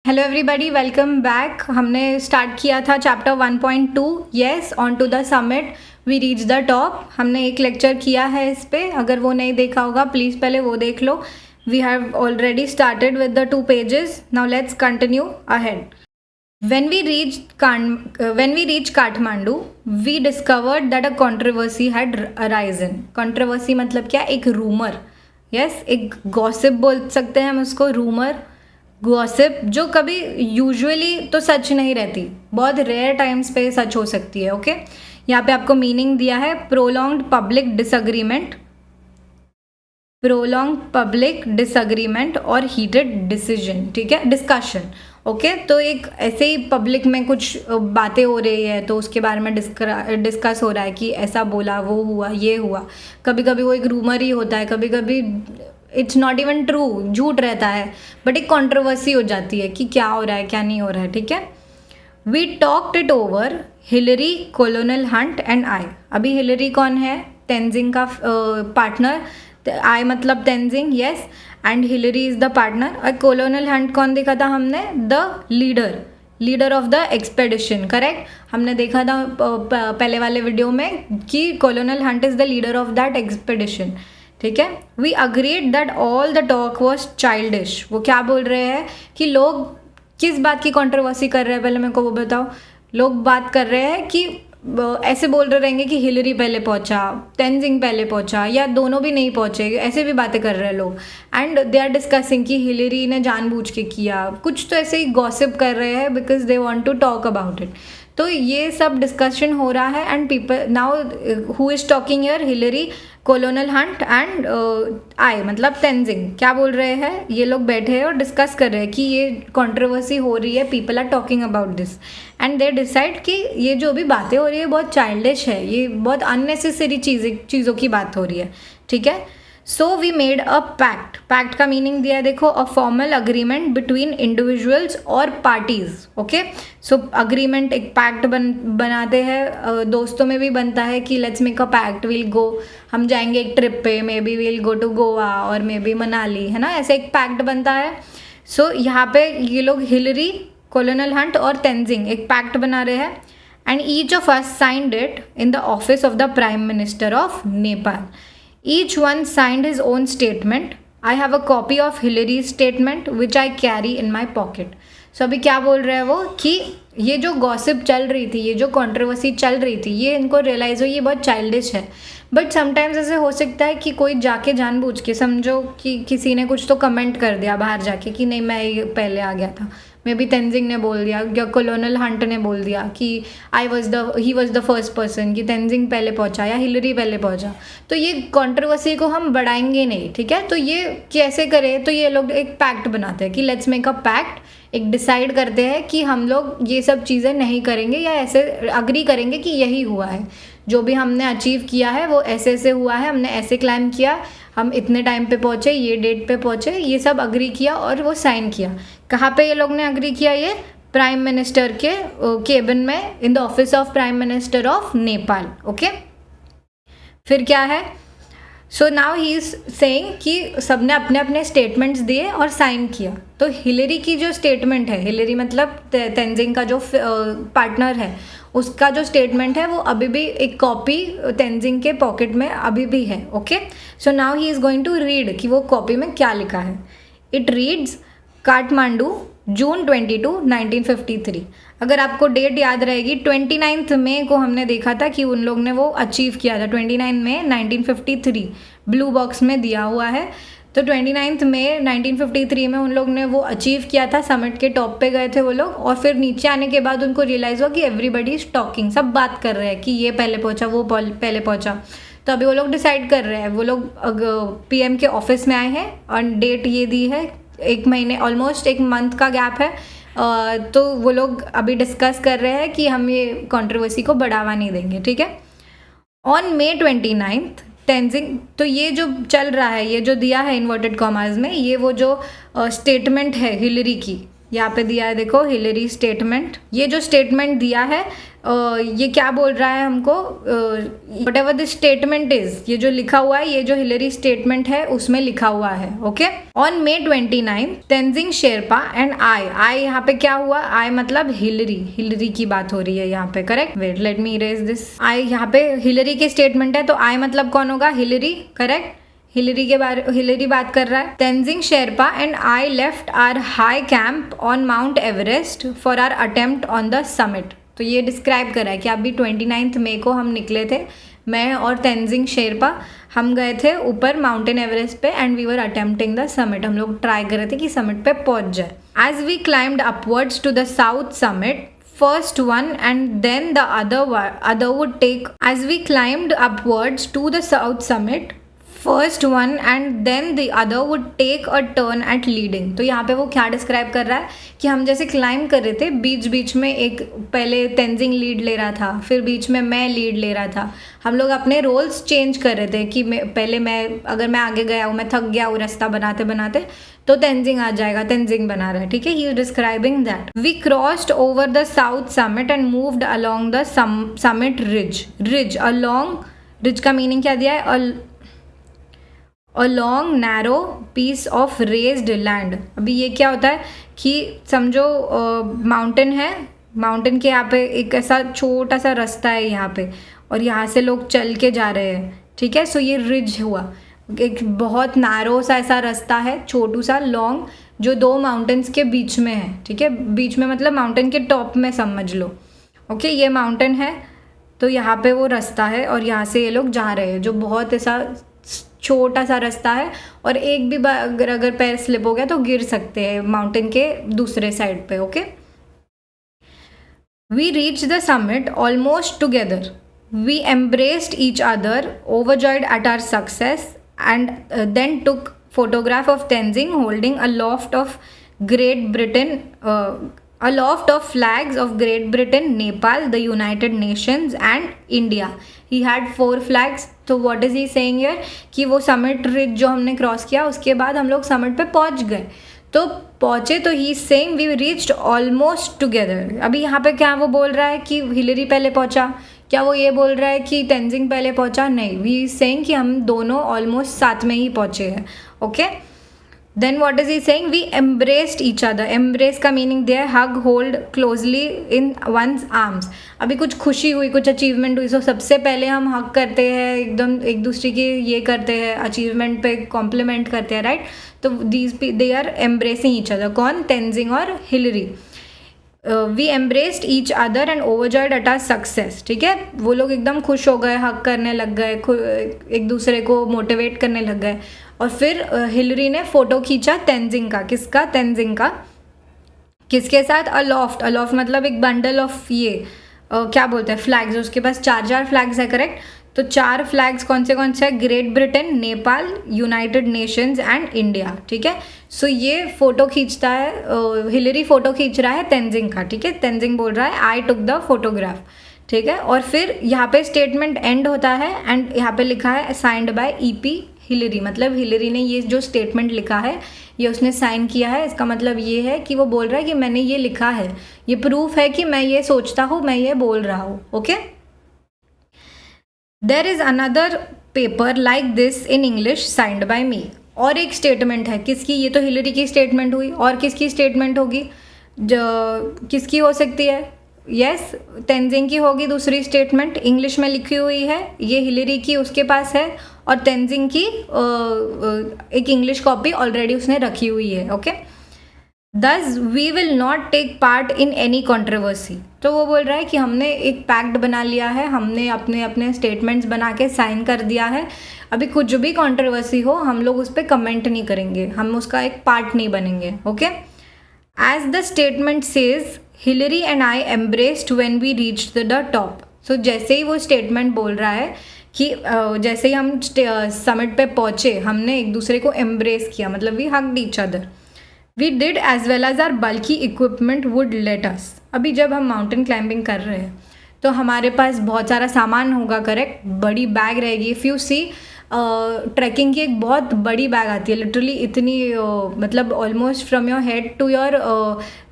Hello everybody, welcome back. हमने start किया था chapter 1.2 yes on to the summit we reach the top. हमने एक लेक्चर किया है इस पे, अगर वो नहीं देखा होगा प्लीज़ पहले वो देख लो। We have already started with the 2 pages. Now let's continue ahead. When we reached Kathmandu, we discovered that a controversy had arisen. Controversy मतलब क्या? एक रूमर, यस एक गॉसिप बोल सकते हैं हम उसको, रूमर गॉसिप, जो कभी यूजुअली तो सच नहीं रहती, बहुत रेयर टाइम्स पे सच हो सकती है। ओके, यहाँ पे आपको मीनिंग दिया है प्रोलॉन्ग्ड पब्लिक डिसअग्रीमेंट और हीटेड डिसीजन, ठीक है, डिस्कशन। ओके, तो एक ऐसे ही पब्लिक में कुछ बातें हो रही है तो उसके बारे में डिस्कस हो रहा है कि ऐसा बोला, वो हुआ, ये हुआ। कभी कभी वो एक रूमर ही होता है, कभी कभी इट्स नॉट इवन ट्रू, झूठ रहता है, बट एक कंट्रोवर्सी हो जाती है कि क्या हो रहा है क्या नहीं हो रहा है। ठीक है, we talked it over, Hillary, colonel Hunt and I. अभी हिलरी कौन है? तेंजिंग का पार्टनर। आई मतलब Tenzing, yes, and Hillary is the partner. और कोलोनल हंट कौन देखा था हमने? The leader of the expedition, correct. हमने देखा था पहले वाले वीडियो में कि colonel Hunt is the leader of that expedition. ठीक है, we agreed that all the talk was childish. वो क्या बोल रहे हैं कि लोग किस बात की कंट्रोवर्सी कर रहे हैं, पहले मेरे को वो बताओ। लोग बात कर रहे हैं कि ऐसे बोल रहे रहेंगे कि हिलरी पहले पहुंचा, तेंजिंग पहले पहुंचा, या दोनों भी नहीं पहुंचे, ऐसे भी बातें कर रहे हैं लोग। एंड दे आर डिस्कसिंग कि हिलरी ने जानबूझ के किया, कुछ तो ऐसे ही गॉसिप कर रहे हैं because they want to talk about it. तो ये सब डिस्कशन हो रहा है and people now who is talking here? Hillary, colonel Hunt and I मतलब तेंजिंग। क्या बोल रहे हैं? ये लोग बैठे हैं और डिस्कस कर रहे हैं कि ये कंट्रोवर्सी हो रही है, people are talking about this and they decide कि ये जो भी बातें हो रही है बहुत चाइल्डिश है, ये बहुत अननेसेसरी चीज़ों की बात हो रही है। ठीक है, so we made a pact का मीनिंग दिया है, देखो, a formal agreement between individuals और पार्टीज। ओके, सो अग्रीमेंट, एक पैक्ट बनाते हैं, दोस्तों में भी बनता है कि let's make a pact, will go, हम जाएंगे एक ट्रिप पे, maybe will go to Goa और मे बी मनाली, है ना, ऐसे एक पैक्ट बनता है। सो यहाँ पे ये लोग हिलरी, कोलोनल हंट और तेंजिंग एक पैक्ट बना रहे हैं and each of us signed it in the office of the prime minister of Nepal. Each one signed his own statement. I have a copy of Hillary's statement which I carry in my pocket. So अभी क्या बोल रहे हैं वो कि ये जो gossip चल रही थी, ये जो कंट्रोवर्सी चल रही थी, ये इनको रियलाइज़ हो ये बहुत चाइल्डिश है। बट समटाइम्स ऐसे हो सकता है कि कोई जाके जानबूझ के, समझो कि किसी ने कुछ तो कमेंट कर दिया बाहर जाके कि नहीं मैं ये पहले आ गया था, मे बी तेंजिंग ने बोल दिया या कोलोनल हंट ने बोल दिया कि he was the first person, कि तेंजिंग पहले पहुंचा या हिलरी पहले पहुंचा। तो ये कंट्रोवर्सी को हम बढ़ाएंगे नहीं, ठीक है। तो ये कैसे करें? तो ये लोग एक पैक्ट बनाते हैं कि लेट्स मेक अ पैक्ट, एक डिसाइड करते हैं कि हम लोग ये सब चीज़ें नहीं करेंगे या ऐसे अग्री करेंगे कि यही हुआ है, जो भी हमने अचीव किया है वो ऐसे ऐसे हुआ है, हमने ऐसे क्लाइम किया, हम इतने टाइम पे पहुँचे, ये डेट पे पहुँचे, ये सब अग्री किया और वो साइन किया। कहाँ पे ये लोग ने अग्री किया? ये प्राइम मिनिस्टर के केबिन में, in the office of prime minister of Nepal. Okay, फिर क्या है? सो नाउ ही इज सेइंग कि सबने अपने अपने स्टेटमेंट्स दिए और साइन किया। तो हिलरी की जो स्टेटमेंट है, हिलरी मतलब तेंजिंग का जो पार्टनर है, उसका जो स्टेटमेंट है वो अभी भी एक कॉपी तेंजिंग के पॉकेट में अभी भी है। Okay, so now he is going to read कि वो कॉपी में क्या लिखा है। It reads Kathmandu June 22, 1953। अगर आपको डेट याद रहेगी, 29 मई को हमने देखा था कि उन लोग ने वो अचीव किया था। 29 मई 1953 ब्लू बॉक्स में दिया हुआ है। तो 29 मई 1953 में उन लोग ने वो अचीव किया था, समिट के टॉप पे गए थे वो लोग। और फिर नीचे आने के बाद उनको रियलाइज़ हुआ कि एवरीबडी इज टॉकिंग, सब बात कर रहे हैं कि ये पहले पहुंचा, वो पहले पहुंचा। तो अभी वो लोग डिसाइड कर रहे हैं, वो लोग पीएम के ऑफिस में आए हैं और डेट ये दी है, एक महीने, ऑलमोस्ट एक मंथ का गैप है। तो वो लोग अभी डिस्कस कर रहे हैं कि हम ये कंट्रोवर्सी को बढ़ावा नहीं देंगे, ठीक है। ऑन May 29 तेंजिंग, तो ये जो चल रहा है, ये जो दिया है इन्वर्टेड कॉमास में, ये वो जो स्टेटमेंट है हिलरी की, यहाँ पे दिया है देखो हिलरी स्टेटमेंट। ये जो स्टेटमेंट दिया है ये क्या बोल रहा है हमको, what ever this statement is, ये जो लिखा हुआ है, ये जो हिलरी स्टेटमेंट है उसमें लिखा हुआ है। Okay, on May 29 Tenzing Sherpa and आई यहाँ पे क्या हुआ, आई मतलब हिलरी की बात हो रही है यहाँ पे, correct. Wait let me erase this. I यहाँ पे हिलरी की स्टेटमेंट है तो आई मतलब कौन होगा, हिलरी, करेक्ट। हिलरी बात कर रहा है। Tenzing Sherpa and I left our high camp on Mount Everest for our attempt on the summit. तो ये डिस्क्राइब कर रहा है कि अभी 29 मई को हम निकले थे, मैं और तेंजिंग शेरपा, हम गए थे ऊपर माउंटेन एवरेस्ट पे and we were attempting the summit. हम लोग ट्राई कर रहे थे कि समिट पे पहुंच जाए। As we climbed upwards to the south summit, first one and then the other would take, as we climbed upwards to the south summit, first one and then the other would take a turn at leading. तो यहाँ पे वो क्या describe कर रहा है कि हम जैसे क्लाइंब कर रहे थे, बीच बीच में एक पहले तेंजिंग लीड ले रहा था, फिर बीच में मैं लीड ले रहा था। हम लोग अपने रोल्स चेंज कर रहे थे कि अगर मैं आगे गया हूँ, मैं थक गया हूँ रास्ता बनाते बनाते, तो तेंजिंग आ जाएगा, तेंजिंग बना रहा है, ठीक है। He is describing that we crossed over the south summit and moved along the summit ridge along. Ridge का मीनिंग क्या दिया है, a long narrow piece of raised land. अभी ये क्या होता है कि समझो माउंटेन है, माउंटेन के यहाँ पे एक ऐसा छोटा सा रास्ता है यहाँ पे, और यहाँ से लोग चल के जा रहे हैं, ठीक है। सो ये रिज हुआ, एक बहुत नैरो सा ऐसा रास्ता है, छोटू सा लॉन्ग, जो दो माउंटेन्स के बीच में है, ठीक है। बीच में मतलब माउंटेन के टॉप में समझ लो, ओके। ये माउंटेन है तो यहाँ पे वो रास्ता है और यहाँ से ये लोग जा रहे हैं, जो बहुत ऐसा छोटा सा रास्ता है, और एक भी अगर पैर स्लिप हो गया तो गिर सकते हैं माउंटेन के दूसरे साइड पे, okay. We reach the summit almost together, we embraced each other overjoyed at our success and then took photograph of Tenzing holding a loft of Great Britain, a loft of flags of Great Britain, Nepal, the United Nations and India. He had 4 flags. तो what is he saying here कि वो summit ridge जो हमने cross किया उसके बाद हम लोग समिट पे पहुंच गए, तो पहुंचे तो he saying we reached almost together. अभी यहाँ पे क्या वो बोल रहा है कि हिलरी पहले पहुंचा, क्या वो ये बोल रहा है कि तेंजिंग पहले पहुंचा? नहीं, वी सेइंग कि हम दोनों ऑलमोस्ट साथ में ही पहुंचे हैं, okay. Then what is he saying, we embraced each other. Embrace का मीनिंग दिया है hug, hold closely in one's arms. अभी कुछ खुशी हुई, कुछ अचीवमेंट हुई, तो सबसे पहले हम हग करते हैं, एकदम एक दूसरे की ये करते हैं, अचीवमेंट पे कॉम्प्लीमेंट करते हैं, राइट। तो they are embracing each other, कौन? तेंजिंग और Hillary. We embraced each other and overjoyed at our success, ठीक है। वो लोग एकदम खुश हो गए, हक करने लग गए, एक दूसरे को मोटिवेट करने लग गए। और फिर हिलरी ने फ़ोटो खींचा तेंजिंग का। किसका? तेंजिंग का। किसके साथ? अलोफ्ट। अलोफ्ट मतलब एक बंडल ऑफ ये क्या बोलते हैं, फ्लैग्स। उसके पास 4 फ्लैग्स है, करेक्ट। तो 4 फ्लैग्स कौन से है? Great Britain, Nepal, United Nations and India, ठीक है। सो ये फ़ोटो खींचता है, हिलरी फ़ोटो खींच रहा है तेंजिंग का, ठीक है। तेंजिंग बोल रहा है आई टुक द फोटोग्राफ, ठीक है। और फिर यहाँ पे स्टेटमेंट एंड होता है एंड यहाँ पे लिखा है साइंड बाय EP हिलरी। मतलब हिलरी ने ये जो स्टेटमेंट लिखा है ये उसने साइन किया है। इसका मतलब ये है कि वो बोल रहा है कि मैंने ये लिखा है, ये प्रूफ है कि मैं ये सोचता हूँ, मैं ये बोल रहा हूँ, okay. There is another paper like this in English signed by me. और एक स्टेटमेंट है, किसकी? ये तो हिलरी की स्टेटमेंट हुई, और किसकी स्टेटमेंट होगी? किसकी हो सकती है? यस, तेंजिंग की होगी दूसरी स्टेटमेंट, इंग्लिश में लिखी हुई है। ये हिलरी की उसके पास है, और तेंजिंग की एक इंग्लिश कॉपी ऑलरेडी उसने रखी हुई है, okay. Thus we will not take part in any controversy. तो वो बोल रहा है कि हमने एक पैक्ट बना लिया है, हमने अपने अपने स्टेटमेंट्स बना के साइन कर दिया है। अभी कुछ भी कॉन्ट्रोवर्सी हो हम लोग उस पर कमेंट नहीं करेंगे, हम उसका एक पार्ट नहीं बनेंगे, okay. As the statement says Hillary and I embraced when we reached the top. So जैसे ही वो स्टेटमेंट बोल रहा है कि जैसे ही हम समिट पे पहुँचे हमने एक दूसरे को एम्ब्रेस किया, मतलब we hugged each other. We did as well as our bulky equipment would let us. अभी जब हम माउंटेन क्लाइंबिंग कर रहे हैं तो हमारे पास बहुत सारा सामान होगा, करेक्ट। बड़ी बैग रहेगी। इफ़ यू सी ट्रैकिंग की एक बहुत बड़ी बैग आती है, लिटरली इतनी मतलब almost from your head to your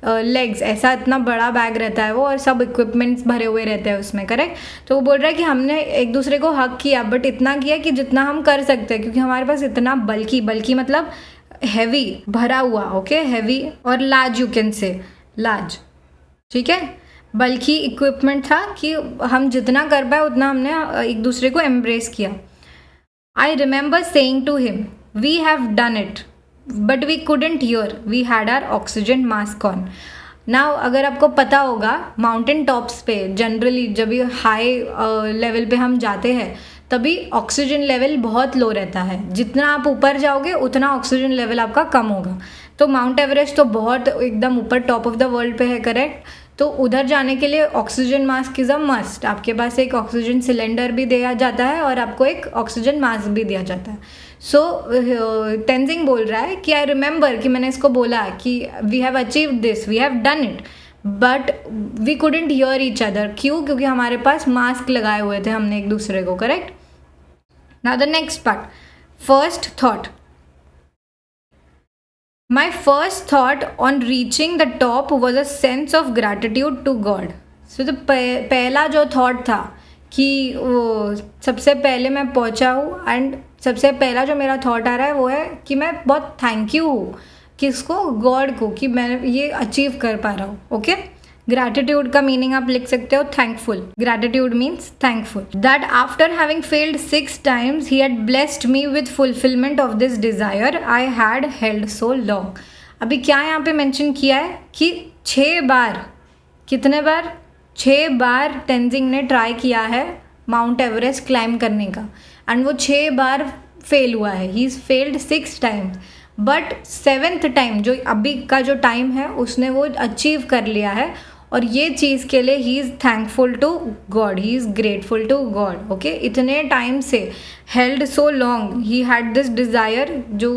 legs, ऐसा इतना बड़ा बैग रहता है वो, और सब इक्विपमेंट्स भरे हुए रहते हैं उसमें, करेक्ट। तो वो बोल रहा है कि हमने एक दूसरे को हक किया, बट इतना किया कि जितना हम कर सकते हैं, क्योंकि हमारे पास इतना बल्कि मतलब हैवी, भरा हुआ, ओके, हैवी और large, you can say large, ठीक है, बल्कि इक्विपमेंट था कि हम जितना कर पाए उतना हमने एक दूसरे को एम्ब्रेस किया। I remember saying to him, we have done it but we couldn't hear, we had our oxygen mask on. Now अगर आपको पता होगा, माउंटेन टॉप्स पे जनरली जब ये हाई लेवल पे हम जाते हैं तभी ऑक्सीजन लेवल बहुत लो रहता है, जितना आप ऊपर जाओगे उतना ऑक्सीजन लेवल आपका कम होगा। तो माउंट एवरेस्ट तो बहुत एकदम ऊपर टॉप ऑफ द वर्ल्ड पे है, करेक्ट। तो उधर जाने के लिए oxygen mask is a must, आपके पास एक ऑक्सीजन सिलेंडर भी दिया जाता है और आपको एक ऑक्सीजन मास्क भी दिया जाता है। सो तेंजिंग बोल रहा है कि आई रिमेंबर कि मैंने इसको बोला कि we have achieve this, we have done it but we couldn't hear each other. क्यों? क्योंकि हमारे पास मास्क लगाए हुए थे हमने एक दूसरे को, correct. Now the next part, first thought. My first thought on reaching the top was a sense of gratitude to God. So the पहला जो थॉट था कि वो सबसे पहले मैं पहुंचा हूँ, एंड सबसे पहला जो मेरा थॉट आ रहा है वो है कि मैं बहुत थैंक यू हूँ किसको, गॉड को, कि मैं ये अचीव कर पा रहा हूँ, ओके। ग्रैटिट्यूड का मीनिंग आप लिख सकते हो thankful. Gratitude means thankful. That after having failed 6 times he had blessed me with fulfilment of this desire I had held so long. अभी क्या यहाँ पे मेंशन किया है कि 6 बार, कितने बार? 6 बार तेंजिंग ने ट्राई किया है माउंट एवरेस्ट क्लाइम करने का, एंड वो 6 बार फेल हुआ है। He is failed 6 times, but 7th time जो अभी का जो टाइम है उसने वो अचीव कर लिया है, और ये चीज़ के लिए he is thankful to God, he is grateful to God, okay. इतने टाइम से held so long, he had this desire, जो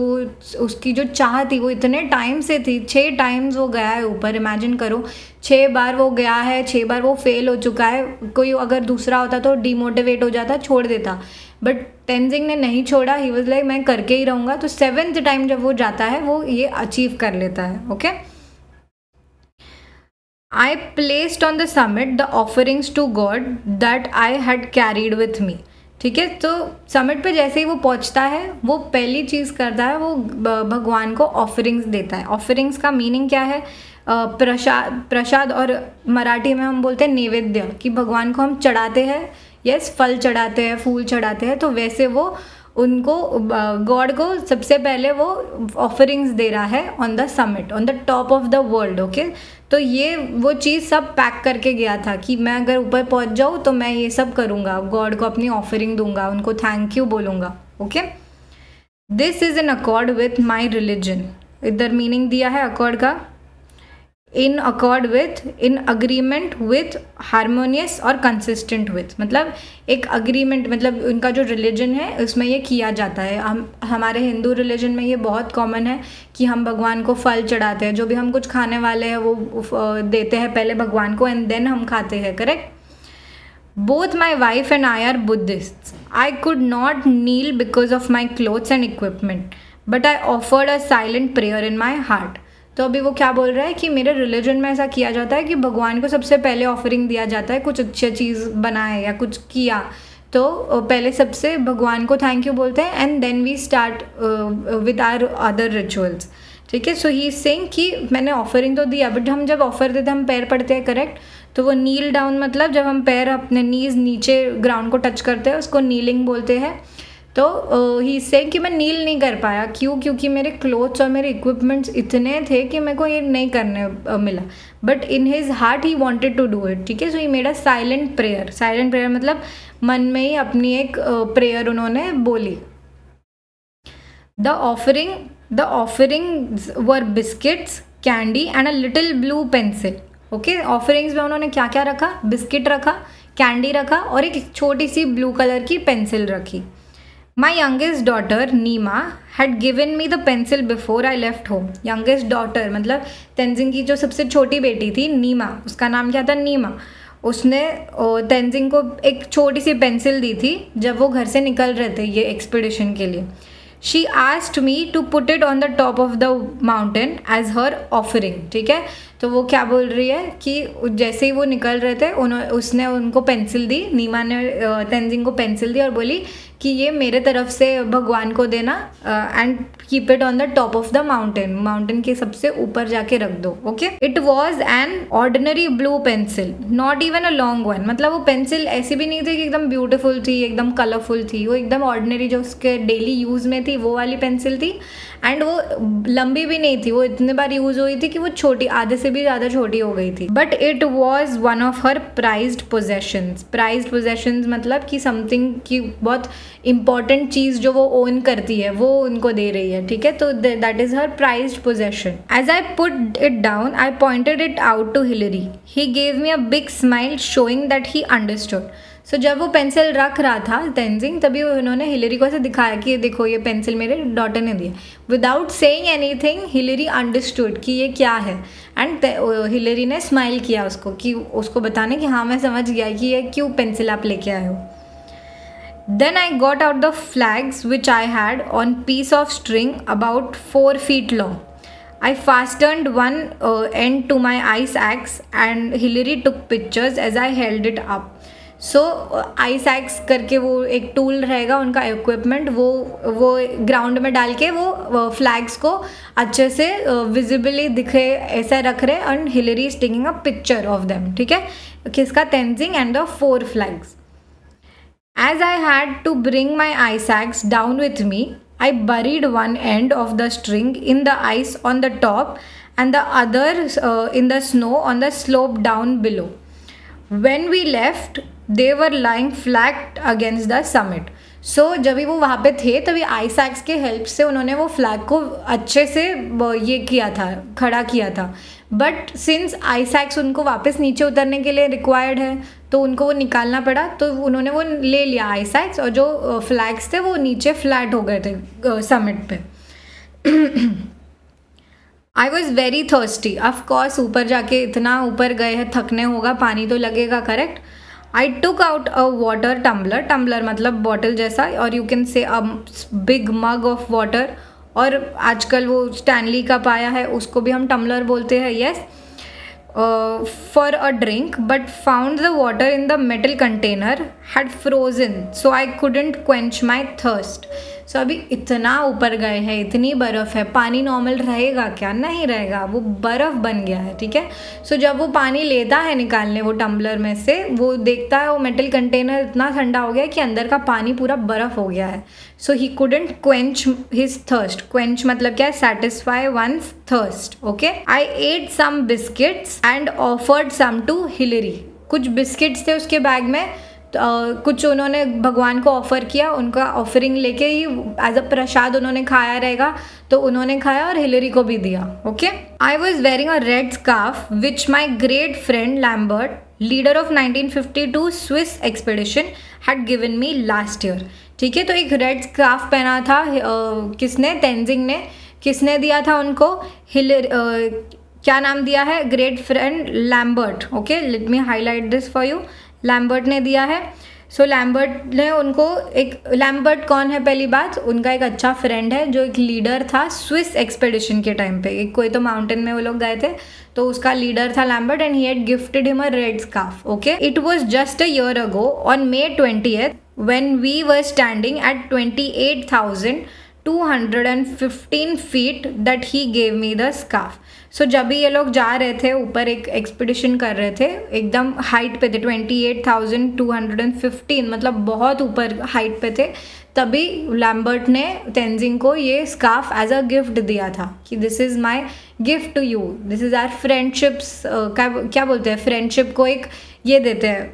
उसकी जो चाह थी वो इतने टाइम से थी। 6 times वो गया है ऊपर, इमेजिन करो, 6 बार वो गया है, 6 बार वो फेल हो चुका है। कोई अगर दूसरा होता तो डिमोटिवेट हो जाता, छोड़ देता, बट तेंजिंग ने नहीं छोड़ा। ही वाज लाइक मैं करके ही रहूँगा। तो 7th टाइम जब वो जाता है वो ये अचीव कर लेता है, okay. I placed on the summit the offerings to God that I had carried with me. ठीक है, तो समिट पे जैसे ही वो पहुंचता है वो पहली चीज़ करता है, वो भगवान को ऑफरिंग्स देता है। ऑफरिंग्स का मीनिंग क्या है? प्रसाद, और मराठी में हम बोलते हैं नैवेद्य, कि भगवान को हम चढ़ाते हैं, यस, फल चढ़ाते हैं, फूल चढ़ाते हैं। तो वैसे वो उनको, गॉड को सबसे पहले वो ऑफरिंग्स दे रहा है on the summit, on the top of the world, okay. तो ये वो चीज़ सब पैक करके गया था कि मैं अगर ऊपर पहुंच जाऊँ तो मैं ये सब करूँगा, गॉड को अपनी ऑफरिंग दूंगा, उनको थैंक यू बोलूँगा, okay. This is in accord with my religion. इधर मीनिंग दिया है अकॉर्ड का, इन accord with, in agreement with, harmonious और कंसिस्टेंट विथ। मतलब एक अग्रीमेंट, मतलब उनका जो रिलीजन है उसमें ये किया जाता है। हमारे हिंदू रिलीजन में ये बहुत कॉमन है कि हम भगवान को फल चढ़ाते हैं, जो भी हम कुछ खाने वाले हैं वो देते हैं पहले भगवान को, एंड देन हम खाते हैं, correct. Both my wife and I are Buddhist. I could not kneel because of my clothes and equipment, but I offered a silent prayer in my heart. तो अभी वो क्या बोल रहा है कि मेरे रिलीजन में ऐसा किया जाता है कि भगवान को सबसे पहले ऑफरिंग दिया जाता है, कुछ अच्छी चीज़ बनाए या कुछ किया तो पहले सबसे भगवान को थैंक यू बोलते हैं, and then we start with our other rituals, ठीक है। सो ही इज सेइंग कि मैंने ऑफरिंग तो दिया, बट हम जब ऑफर देते हैं हम पैर पड़ते हैं, करेक्ट। तो वो नील डाउन, मतलब जब हम पैर अपने नीज नीचे ग्राउंड को टच करते हैं उसको नीलिंग बोलते हैं। तो ही से कि मैं नील नहीं कर पाया, क्यों? क्योंकि मेरे क्लोथ्स और मेरे इक्विपमेंट्स इतने थे कि मेरे को ये नहीं करने मिला, but in his heart he wanted to do it, ठीक है। So he made a silent prayer. Silent prayer मतलब मन में ही अपनी एक प्रेयर उन्होंने बोली। The offerings were biscuits, candy and a little blue pencil, okay. Offerings में उन्होंने क्या क्या रखा? बिस्किट रखा, कैंडी रखा और एक छोटी सी ब्लू कलर की पेंसिल रखी। My youngest daughter Nima had given me the pencil before I left home. youngest daughter मतलब तेंजिंग की जो सबसे छोटी बेटी थी नीमा, उसका नाम क्या था? नीमा। उसने तेंजिंग को एक छोटी सी पेंसिल दी थी जब वो घर से निकल रहे थे ये एक्सपीडिशन के लिए. She asked me to put it on the top of the mountain as her offering. ठीक है, तो वो क्या बोल रही है कि जैसे ही वो निकल रहे थे उसने उनको पेंसिल दी, नीमा ने तेंजिंग को पेंसिल दी और बोली कि ये मेरे तरफ से भगवान को देना and keep it on the top of the mountain. Mountain के सबसे ऊपर जाके रख दो. Okay, it was an ordinary blue pencil, not even a long one. मतलब वो पेंसिल ऐसी भी नहीं थी कि एकदम ब्यूटीफुल थी, एकदम कलरफुल थी. वो एकदम ऑर्डिनरी जो उसके डेली यूज़ में थी वो वाली पेंसिल थी. एंड वो लंबी भी नहीं थी, वो इतने बार यूज़ हुई थी कि वो छोटी, आधे से भी ज़्यादा छोटी हो गई थी. But it was one of her prized possessions. Prized possessions मतलब कि समथिंग की बहुत इंपॉर्टेंट चीज़ जो वो ओन करती है वो उनको दे रही है. ठीक है, तो that is her prized possession. As I put it down I pointed it out to Hillary. He gave me a big smile showing that he understood. So जब वो पेंसिल रख रहा था तेंजिंग, तभी उन्होंने हिलरी को ऐसे दिखाया कि देखो ये पेंसिल मेरे डॉटर ने दी है. Without saying anything Hillary understood कि ये क्या है. एंड हिलरी ने स्माइल किया उसको, कि उसको बताने कि हाँ मैं समझ गया कि ये क्यों पेंसिल आप लेके आए हो. Then I got out the flags which I had on piece of string about 4 feet long. I fastened one end to my ice axe and Hillary took pictures as I held it up. So ice axe करके वो एक tool रहेगा उनका equipment, वो ground में डाल के वो फ्लैग्स को अच्छे से विजिबली दिखे ऐसा रख रहे. And Hillary is taking a picture of them. ठीक है, किसका? Tenzing and the 4 flags. As I had to bring my ice axe down with me, I buried one end of the string in the ice on the top and the other in the snow on the slope down below. When we left, they were lying flat against the summit. सो जब भी वो वहाँ पे थे तभी ice axe के help से उन्होंने वो फ्लैग को अच्छे से ये किया था, खड़ा किया था. बट सिंस आइस एक्स उनको वापस नीचे उतरने के लिए रिक्वायर्ड है तो उनको वो निकालना पड़ा, तो उन्होंने वो ले लिया आइस एक्स, और जो फ्लैग्स थे वो नीचे फ्लैट हो गए थे समिट पे. I was very thirsty. Of course ऊपर जाके इतना ऊपर गए हैं, थकने होगा, पानी तो लगेगा, correct. I took out a water tumbler. Tumbler मतलब बॉटल जैसा, और you can say a big mug of water. और आजकल वो स्टैनली कप आया है उसको भी हम टम्बलर बोलते हैं. yes, for a drink, but found the water in the metal container had frozen, so I couldn't quench my thirst. सो अभी इतना ऊपर गए हैं, इतनी बर्फ़ है, पानी नॉर्मल रहेगा क्या? नहीं रहेगा, वो बर्फ़ बन गया है. ठीक है, सो जब वो पानी लेता है निकालने वो टम्बलर में से, वो देखता है वो मेटल कंटेनर इतना ठंडा हो गया है कि अंदर का पानी पूरा बर्फ़ हो गया है. So he couldn't quench his thirst. Quench मतलब क्या है? Satisfy one's thirst. Okay, I ate some biscuits and offered some to Hillary. कुछ बिस्किट्स थे उसके बैग में, कुछ उन्होंने भगवान को ऑफ़र किया, उनका ऑफरिंग लेके ही एज अ प्रसाद उन्होंने खाया रहेगा, तो उन्होंने खाया और हिलरी को भी दिया. Okay, I was wearing a red scarf which my great friend Lambert, leader of 1952 Swiss expedition, had given me last year. ठीक है, तो एक रेड स्कार्फ पहना था किसने? तेंजिंग ने. किसने दिया था उनको? क्या नाम दिया है? Great friend Lambert. Okay, let me highlight this for you. Lambert ने दिया है. सो लैम्बर्ट ने उनको लैम्बर्ट कौन है? पहली बात, उनका एक अच्छा फ्रेंड है जो एक लीडर था स्विस एक्सपेडिशन के टाइम पे. एक कोई तो माउंटेन में वो लोग गए थे, तो उसका लीडर था Lambert, and he had gifted him a red scarf. Okay, it was just a year ago on May 20th when we were standing at 28,215 feet that he gave me the scarf. So जब भी ये लोग जा रहे थे ऊपर, एक expedition कर रहे थे, एकदम हाइट पे थे, 28,215 मतलब बहुत ऊपर हाइट पे थे, तभी लैम्बर्ट ने तेंजिंग को ये स्कार्फ एज अ गिफ्ट दिया था कि this is my gift to you, this is our friendships. क्या बोलते हैं, फ्रेंडशिप को एक ये देते हैं,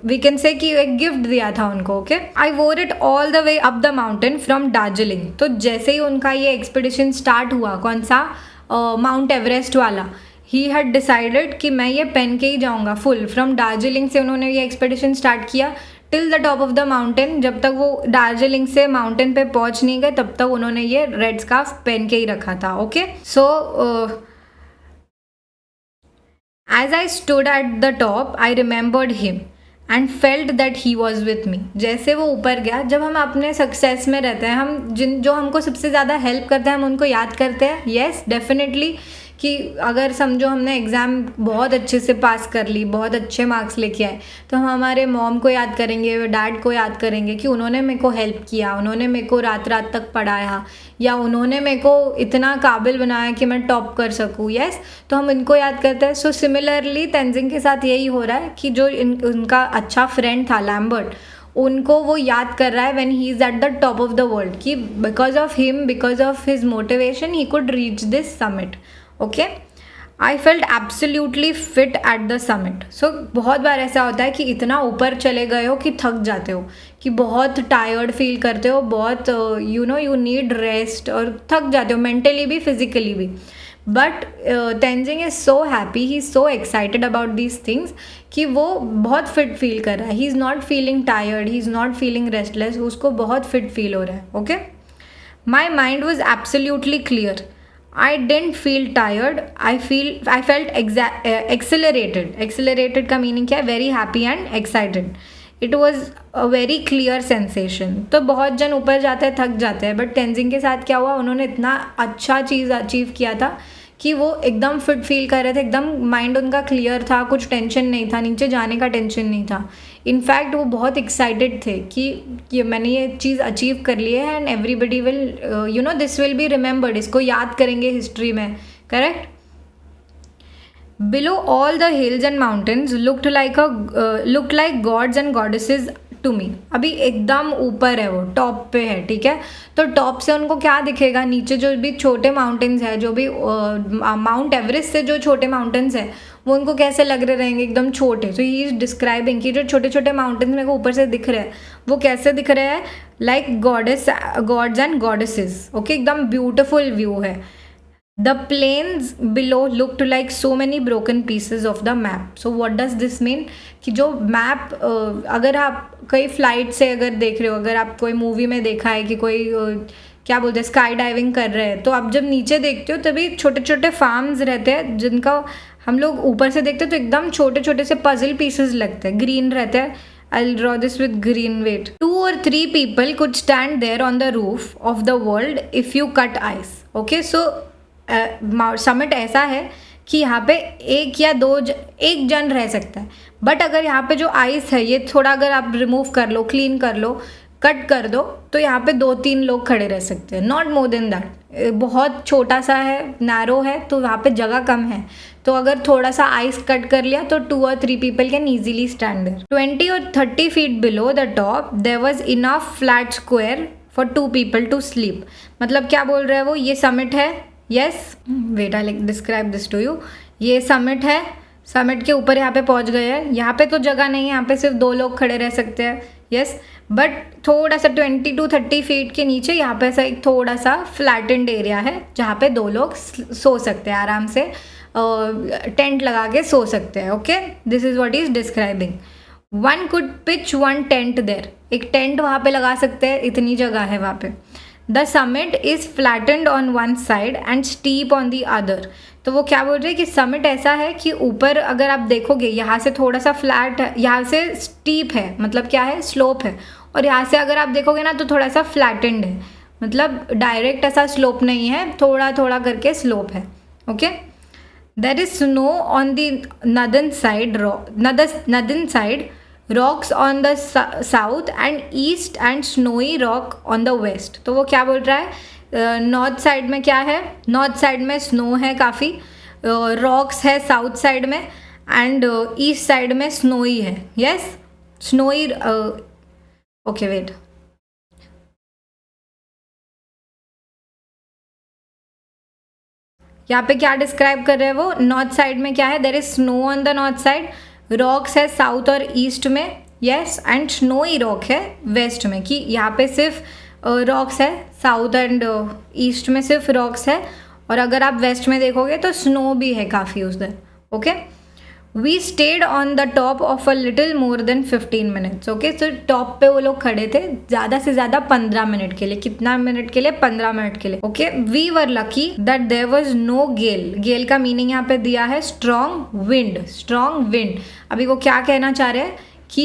वी कैन से कि एक गिफ्ट दिया था उनको. ओके, आई वोर it all the way up the mountain from Darjeeling. तो जैसे ही उनका ये एक्सपीडिशन स्टार्ट हुआ, कौन सा? माउंट एवरेस्ट वाला, ही हैड डिसाइडेड कि मैं ये पहन के ही जाऊँगा फुल. फ्रॉम दार्जिलिंग से उन्होंने ये एक्सपेडिशन स्टार्ट किया till the top of the mountain. जब तक वो दार्जिलिंग से माउंटेन पे पहुँच नहीं गए तब तक उन्होंने ये रेड स्कार्फ पहन के ही रखा था. Okay, so as I stood at the top I remembered him and felt that he was with me. जैसे वो ऊपर गया, जब हम अपने सक्सेस में रहते हैं, हम जो हमको सबसे ज़्यादा हेल्प करते हैं हम उनको याद करते हैं। येस डेफिनेटली, कि अगर समझो हमने एग्ज़ाम बहुत अच्छे से पास कर ली, बहुत अच्छे मार्क्स लेके आए, तो हम हमारे मॉम को याद करेंगे, डैड को याद करेंगे कि उन्होंने मेरे को हेल्प किया, उन्होंने मेरे को रात रात तक पढ़ाया, या उन्होंने मेरे को इतना काबिल बनाया कि मैं टॉप कर सकूँ। यस, तो हम इनको याद करते हैं। सो सिमिलरली तेंजिंग के साथ यही हो रहा है कि जो उनका अच्छा फ्रेंड था लैम्बर्ट, उनको वो याद कर रहा है when he is at the top of the world, कि because of him, because of his motivation he could reach this summit. Okay, I felt absolutely fit at the summit. So बहुत बार ऐसा होता है कि इतना ऊपर चले गए हो कि थक जाते हो, कि बहुत टायर्ड फील करते हो, बहुत यू नीड रेस्ट, और थक जाते हो मेंटली भी फिजिकली भी। But Tenzing is so happy, he is so excited about these things कि वो बहुत फिट फील कर रहा है। He is not feeling tired, he is not feeling restless, उसको बहुत फिट फील हो रहा है। Okay, my mind was absolutely clear, I didn't feel tired. I felt accelerated. Accelerated का मीनिंग क्या है? Very happy and excited. It was a very clear sensation. तो बहुत जन ऊपर जाते हैं, थक जाते हैं, बट तेंजिंग के साथ क्या हुआ, उन्होंने इतना अच्छा चीज़ अचीव किया था कि वो एकदम फिट फील कर रहे थे, एकदम माइंड उनका क्लियर था, कुछ टेंशन नहीं था, नीचे जाने का टेंशन नहीं था। इनफैक्ट वो बहुत एक्साइटेड थे कि ये मैंने ये चीज़ अचीव कर ली है, and everybody will this will be remembered, इसको याद करेंगे हिस्ट्री में। Correct. Below all the hills and mountains looked like gods and goddesses to me. अभी एकदम ऊपर है, वो टॉप पे है, ठीक है। तो टॉप से उनको क्या दिखेगा, नीचे जो भी छोटे माउंटेन्स है, जो भी माउंट एवरेस्ट से जो छोटे माउंटेन्स है, वो उनको कैसे लग रहे रहेंगे, एकदम छोटे। तो ही इज़ डिस्क्राइबिंग कि जो छोटे छोटे माउंटेन्स मेरे को ऊपर से दिख रहे हैं, वो कैसे दिख रहे हैं, like gods and goddesses. Okay, एकदम ब्यूटिफुल व्यू है। The plains below looked like so many broken pieces of the map. So what does this mean? कि जो मैप, अगर आप कई फ्लाइट से अगर देख रहे हो, अगर आप कोई मूवी में देखा है कि कोई क्या बोलते हैं स्काई डाइविंग कर रहे हैं, तो आप जब नीचे देखते हो तभी छोटे छोटे फार्म्स रहते हैं जिनका हम लोग ऊपर से देखते हैं तो एकदम छोटे छोटे से पजल पीसेस लगते हैं, ग्रीन रहते हैं। I'll draw this with green. Wait. 2 or 3 people could stand there on the roof of the world if you cut ice. Okay, so summit ऐसा है कि यहाँ पे एक या एक जन रह सकता है, बट अगर यहाँ पे जो आइस है ये थोड़ा अगर आप रिमूव कर लो, क्लीन कर लो, कट कर दो, तो यहाँ पे 2-3 लोग खड़े रह सकते हैं, नॉट मोर देन दैट। बहुत छोटा सा है, नैरो है, तो वहाँ पे जगह कम है, तो अगर थोड़ा सा आइस कट कर लिया तो 2 or 3 people can easily stand there. 20 or 30 feet below the top there was enough flat square for 2 people to sleep। मतलब क्या बोल रहे हैं वो, ये समिट है। Yes, wait I describe this to you. ये समिट है, समिट के ऊपर यहाँ पे पहुँच गए हैं, यहाँ पे तो जगह नहीं है, यहाँ पे सिर्फ 2 लोग खड़े रह सकते हैं। यस, बट थोड़ा सा 20 to 30 feet के नीचे यहाँ पे ऐसा एक थोड़ा सा फ्लैटेंड एरिया है जहाँ पे 2 लोग सो सकते हैं आराम से, टेंट लगा के सो सकते हैं। Okay, this is what is describing. 1 could pitch 1 tent there। एक टेंट वहाँ पे लगा सकते हैं, इतनी जगह है वहाँ पे। The summit is flattened on one side and steep on the other. तो वो क्या बोल रहे हैं कि समिट ऐसा है कि ऊपर अगर आप देखोगे यहाँ से थोड़ा सा फ्लैट है, यहाँ से स्टीप है, मतलब क्या है, स्लोप है, और यहाँ से अगर आप देखोगे ना तो थोड़ा सा फ्लैटेंड है, मतलब डायरेक्ट ऐसा स्लोप नहीं है, थोड़ा थोड़ा करके स्लोप है। Okay, there is snow on the northern side, rocks on the south and east and snowy rock on the west. तो वो क्या बोल रहा है, नॉर्थ साइड में क्या है, नॉर्थ साइड में स्नो है काफ़ी, रॉक्स है साउथ साइड में, एंड ईस्ट साइड में स्नोई है। Yes, snowy. ओके वेट, यहाँ पे क्या डिस्क्राइब कर रहे हैं वो, नॉर्थ साइड में क्या है, there is snow on the north side, rocks है साउथ और ईस्ट में। यस, एंड स्नोई रॉक है वेस्ट में, कि यहाँ पे सिर्फ रॉक्स है, साउथ एंड ईस्ट में सिर्फ रॉक्स है, और अगर आप वेस्ट में देखोगे तो स्नो भी है काफ़ी उधर। Okay, we stayed on the top of a little more than 15 minutes. Okay, तो टॉप पे वो लोग खड़े थे ज़्यादा से ज़्यादा 15 मिनट के लिए. कितना मिनट के लिए? 15 मिनट के लिए. Okay, we were lucky that there was no gale. Gale का मीनिंग यहाँ पे दिया है स्ट्रॉन्ग विंड. Strong wind. अभी वो क्या कहना चाह रहे हैं कि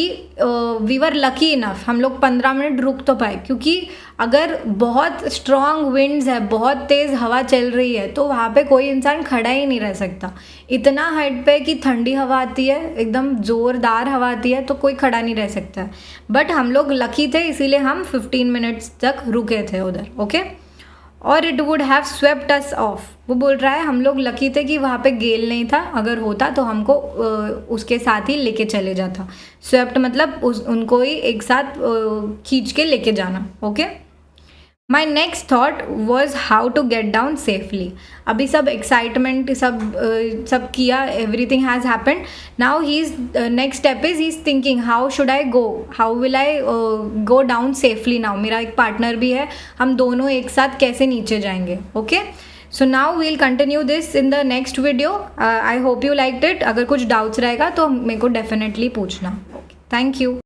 वी वर लकी इनफ, हम लोग 15 मिनट रुक तो पाए, क्योंकि अगर बहुत स्ट्रॉन्ग विंड्स है, बहुत तेज़ हवा चल रही है, तो वहाँ पे कोई इंसान खड़ा ही नहीं रह सकता. इतना हाइट पे कि ठंडी हवा आती है, एकदम ज़ोरदार हवा आती है, तो कोई खड़ा नहीं रह सकता है. बट हम लोग लकी थे, इसीलिए हम 15 मिनट्स तक रुके थे उधर. ओके, और it would have swept us of. वो बोल रहा है हम लोग लकी थे कि वहाँ पे गेल नहीं था, अगर होता तो हमको उसके साथ ही लेके चले जाता. स्वेप्ट मतलब उनको ही एक साथ खींच के लेके जाना. Okay, my next thought was how to get down safely. अभी सब एक्साइटमेंट सब किया, everything has happened. Now he is next step is he is thinking how should I go, how will I go down safely. Now मेरा एक partner भी है, हम दोनों एक साथ कैसे नीचे जाएंगे. Okay, so now we'll continue this in the next video. I hope you liked it. अगर कुछ डाउट्स रहेगा तो मेरे को डेफिनेटली पूछना. Okay, thank you.